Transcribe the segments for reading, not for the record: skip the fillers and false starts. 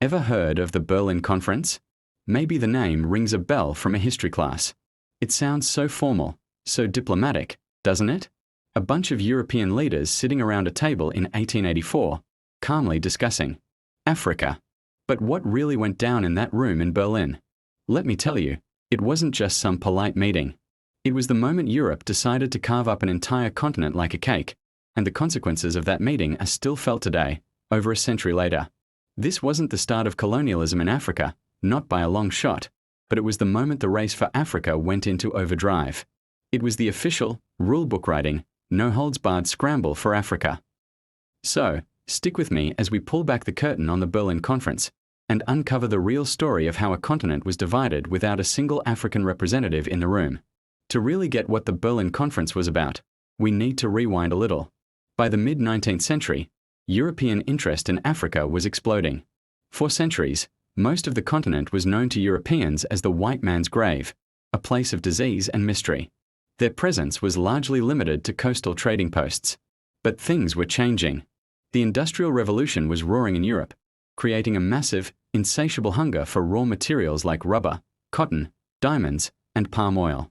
Ever heard of the Berlin Conference? Maybe the name rings a bell from a history class. It sounds so formal, so diplomatic, doesn't it? A bunch of European leaders sitting around a table in 1884, calmly discussing Africa. But what really went down in that room in Berlin? Let me tell you, it wasn't just some polite meeting. It was the moment Europe decided to carve up an entire continent like a cake, and the consequences of that meeting are still felt today, over a century later. This wasn't the start of colonialism in Africa, not by a long shot, but it was the moment the race for Africa went into overdrive. It was the official, rule-book writing, no-holds-barred scramble for Africa. So, stick with me as we pull back the curtain on the Berlin Conference and uncover the real story of how a continent was divided without a single African representative in the room. To really get what the Berlin Conference was about, we need to rewind a little. By the mid-19th century, European interest in Africa was exploding. For centuries, most of the continent was known to Europeans as the white man's grave, a place of disease and mystery. Their presence was largely limited to coastal trading posts. But things were changing. The Industrial Revolution was roaring in Europe, creating a massive, insatiable hunger for raw materials like rubber, cotton, diamonds, and palm oil.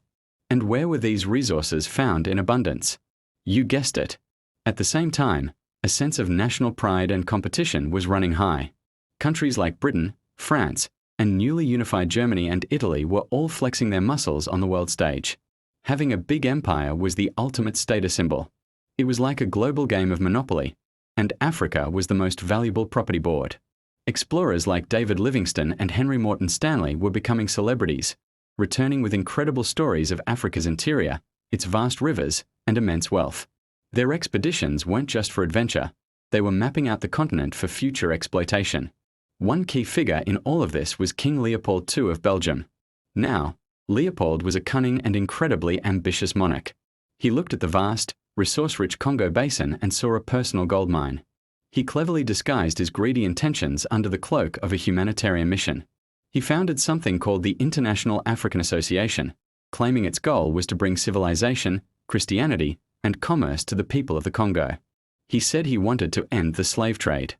And where were these resources found in abundance? You guessed it. At the same time, a sense of national pride and competition was running high. Countries like Britain, France, and newly unified Germany and Italy were all flexing their muscles on the world stage. Having a big empire was the ultimate status symbol. It was like a global game of Monopoly, and Africa was the most valuable property board. Explorers like David Livingstone and Henry Morton Stanley were becoming celebrities, returning with incredible stories of Africa's interior, its vast rivers, and immense wealth. Their expeditions weren't just for adventure, they were mapping out the continent for future exploitation. One key figure in all of this was King Leopold II of Belgium. Now, Leopold was a cunning and incredibly ambitious monarch. He looked at the vast, resource-rich Congo basin and saw a personal gold mine. He cleverly disguised his greedy intentions under the cloak of a humanitarian mission. He founded something called the International African Association, claiming its goal was to bring civilization, Christianity, and commerce to the people of the Congo. He said he wanted to end the slave trade.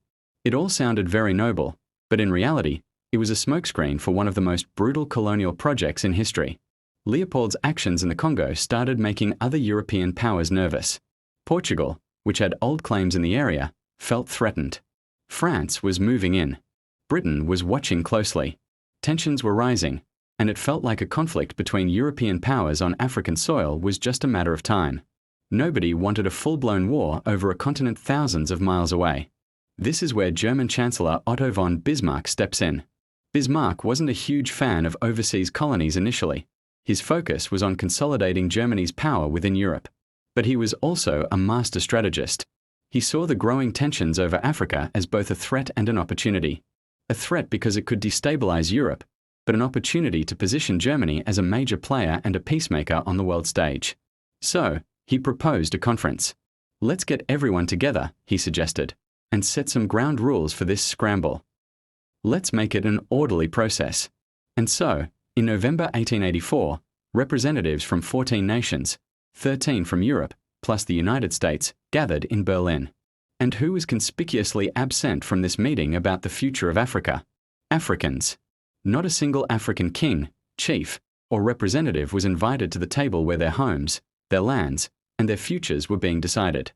It all sounded very noble, but in reality, it was a smokescreen for one of the most brutal colonial projects in history. Leopold's actions in the Congo started making other European powers nervous. Portugal, which had old claims in the area, felt threatened. France was moving in. Britain was watching closely. Tensions were rising, and it felt like a conflict between European powers on African soil was just a matter of time. Nobody wanted a full-blown war over a continent thousands of miles away. This is where German Chancellor Otto von Bismarck steps in. Bismarck wasn't a huge fan of overseas colonies initially. His focus was on consolidating Germany's power within Europe. But he was also a master strategist. He saw the growing tensions over Africa as both a threat and an opportunity. A threat because it could destabilize Europe, but an opportunity to position Germany as a major player and a peacemaker on the world stage. So, he proposed a conference. Let's get everyone together, he suggested, and set some ground rules for this scramble. Let's make it an orderly process. And so, in November 1884, representatives from 14 nations, 13 from Europe, plus the United States, gathered in Berlin. And who was conspicuously absent from this meeting about the future of Africa? Africans. Not a single African king, chief, or representative was invited to the table where their homes, their lands, and their futures were being decided.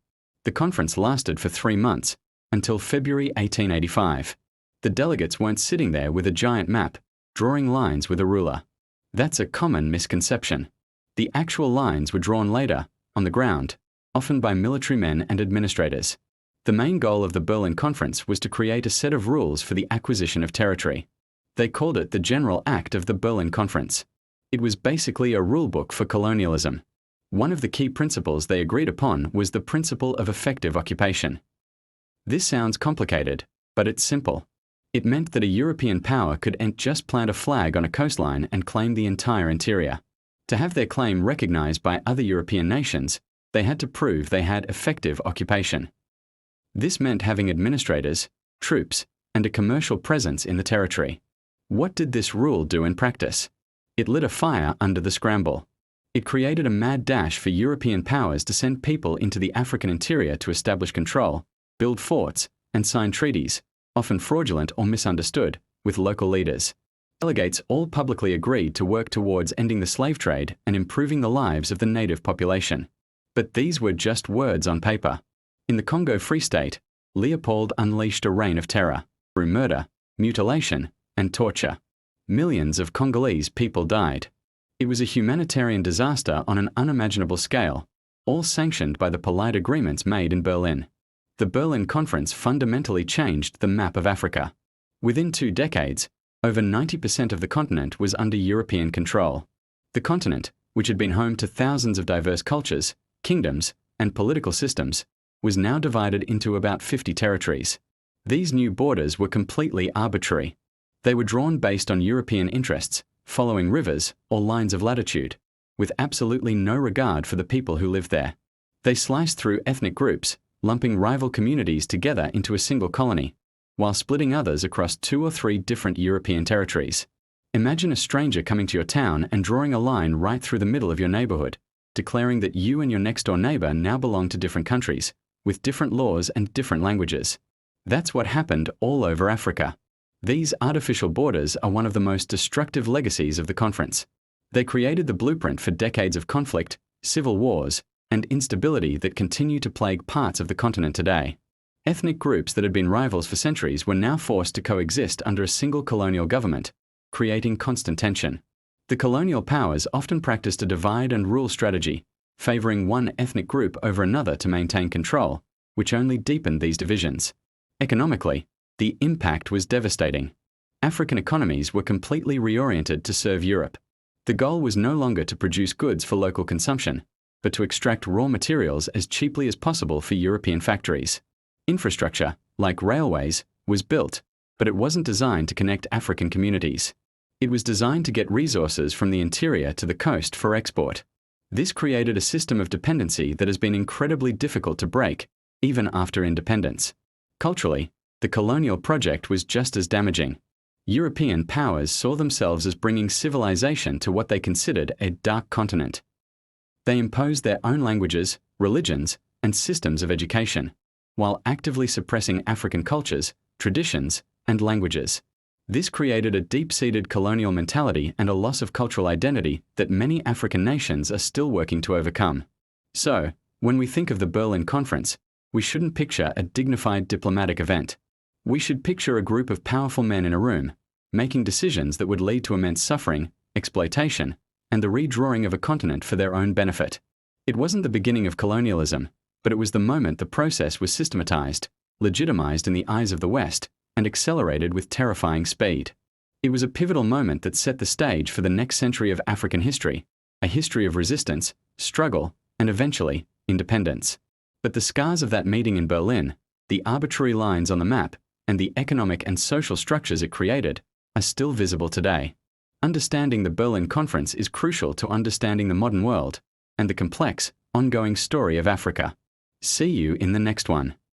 The conference lasted for 3 months, until February 1885. The delegates weren't sitting there with a giant map, drawing lines with a ruler. That's a common misconception. The actual lines were drawn later, on the ground, often by military men and administrators. The main goal of the Berlin Conference was to create a set of rules for the acquisition of territory. They called it the General Act of the Berlin Conference. It was basically a rulebook for colonialism. One of the key principles they agreed upon was the principle of effective occupation. This sounds complicated, but it's simple. It meant that a European power couldn't just plant a flag on a coastline and claim the entire interior. To have their claim recognized by other European nations, they had to prove they had effective occupation. This meant having administrators, troops, and a commercial presence in the territory. What did this rule do in practice? It lit a fire under the scramble. It created a mad dash for European powers to send people into the African interior to establish control, build forts, and sign treaties, often fraudulent or misunderstood, with local leaders. Delegates all publicly agreed to work towards ending the slave trade and improving the lives of the native population. But these were just words on paper. In the Congo Free State, Leopold unleashed a reign of terror through murder, mutilation, and torture. Millions of Congolese people died. It was a humanitarian disaster on an unimaginable scale, all sanctioned by the polite agreements made in Berlin. The Berlin Conference fundamentally changed the map of Africa. Within 2 decades, over 90% of the continent was under European control. The continent, which had been home to thousands of diverse cultures, kingdoms, and political systems, was now divided into about 50 territories. These new borders were completely arbitrary. They were drawn based on European interests, following rivers or lines of latitude, with absolutely no regard for the people who lived there. They sliced through ethnic groups, lumping rival communities together into a single colony, while splitting others across 2 or 3 different European territories. Imagine a stranger coming to your town and drawing a line right through the middle of your neighborhood, declaring that you and your next-door neighbor now belong to different countries, with different laws and different languages. That's what happened all over Africa. These artificial borders are one of the most destructive legacies of the conference. They created the blueprint for decades of conflict, civil wars, and instability that continue to plague parts of the continent today. Ethnic groups that had been rivals for centuries were now forced to coexist under a single colonial government, creating constant tension. The colonial powers often practiced a divide and rule strategy, favoring one ethnic group over another to maintain control, which only deepened these divisions. Economically, the impact was devastating. African economies were completely reoriented to serve Europe. The goal was no longer to produce goods for local consumption, but to extract raw materials as cheaply as possible for European factories. Infrastructure, like railways, was built, but it wasn't designed to connect African communities. It was designed to get resources from the interior to the coast for export. This created a system of dependency that has been incredibly difficult to break, even after independence. Culturally, the colonial project was just as damaging. European powers saw themselves as bringing civilization to what they considered a dark continent. They imposed their own languages, religions, and systems of education, while actively suppressing African cultures, traditions, and languages. This created a deep-seated colonial mentality and a loss of cultural identity that many African nations are still working to overcome. So, when we think of the Berlin Conference, we shouldn't picture a dignified diplomatic event. We should picture a group of powerful men in a room, making decisions that would lead to immense suffering, exploitation, and the redrawing of a continent for their own benefit. It wasn't the beginning of colonialism, but it was the moment the process was systematized, legitimized in the eyes of the West, and accelerated with terrifying speed. It was a pivotal moment that set the stage for the next century of African history, a history of resistance, struggle, and eventually, independence. But the scars of that meeting in Berlin, the arbitrary lines on the map, and the economic and social structures it created, are still visible today. Understanding the Berlin Conference is crucial to understanding the modern world and the complex, ongoing story of Africa. See you in the next one.